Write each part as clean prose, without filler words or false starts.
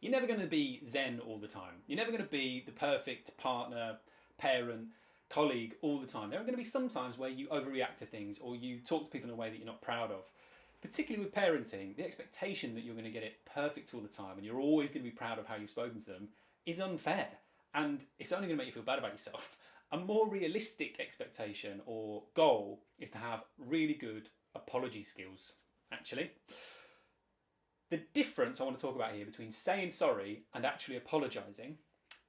You're never going to be zen all the time. You're never going to be the perfect partner, parent, colleague all the time. There are going to be some times where you overreact to things or you talk to people in a way that you're not proud of. Particularly with parenting, the expectation that you're going to get it perfect all the time and you're always going to be proud of how you've spoken to them is unfair. And it's only going to make you feel bad about yourself. A more realistic expectation or goal is to have really good apology skills, actually. The difference I want to talk about here between saying sorry and actually apologising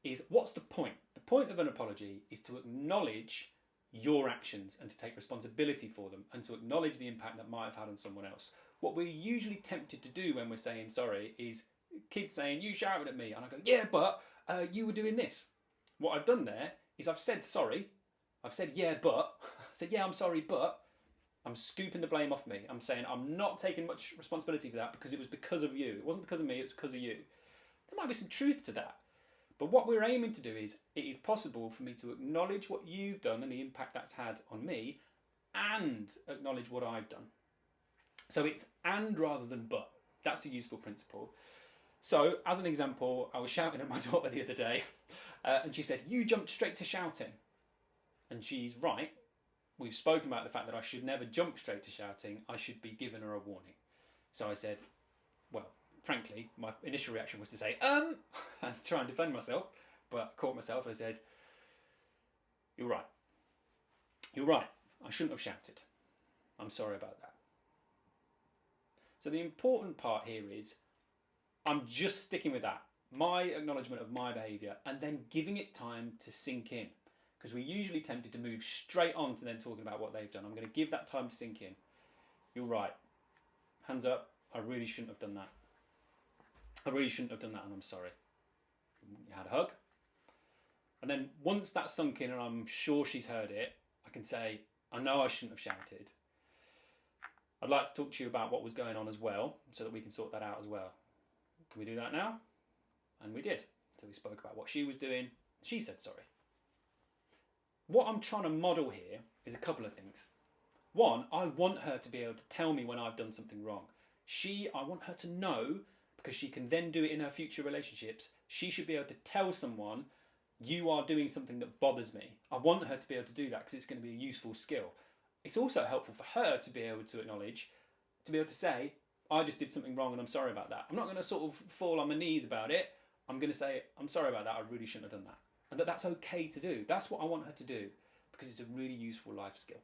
is what's the point? The point of an apology is to acknowledge your actions and to take responsibility for them and to acknowledge the impact that might have had on someone else. What we're usually tempted to do when we're saying sorry is kids saying, you shouted at me, and I go, yeah, but you were doing this. What I've done there is I've said sorry, I've said yeah, but, I said yeah, I'm sorry, but I'm scooping the blame off me. I'm saying I'm not taking much responsibility for that because it was because of you. It wasn't because of me, it was because of you. There might be some truth to that. But what we're aiming to do is, it is possible for me to acknowledge what you've done and the impact that's had on me and acknowledge what I've done. So it's and rather than but. That's a useful principle. So, as an example, I was shouting at my daughter the other day and she said, you jumped straight to shouting. And she's right. We've spoken about the fact that I should never jump straight to shouting. I should be given her a warning. So I said, well, frankly, my initial reaction was to say, and try and defend myself. But I caught myself. I said, you're right. You're right. I shouldn't have shouted. I'm sorry about that. So the important part here is I'm just sticking with that. My acknowledgement of my behaviour and then giving it time to sink in. Because we're usually tempted to move straight on to then talking about what they've done. I'm going to give that time to sink in. You're right. Hands up. I really shouldn't have done that. I really shouldn't have done that and I'm sorry. You had a hug. And then once that's sunk in and I'm sure she's heard it, I can say, I know I shouldn't have shouted. I'd like to talk to you about what was going on as well so that we can sort that out as well. Can we do that now? And we did. So we spoke about what she was doing. She said sorry. What I'm trying to model here is a couple of things. One, I want her to be able to tell me when I've done something wrong. I want her to know, because she can then do it in her future relationships, she should be able to tell someone, you are doing something that bothers me. I want her to be able to do that because it's going to be a useful skill. It's also helpful for her to be able to acknowledge, to be able to say, I just did something wrong and I'm sorry about that. I'm not going to sort of fall on my knees about it. I'm going to say, I'm sorry about that, I really shouldn't have done that. And that's okay to do. That's what I want her to do because it's a really useful life skill.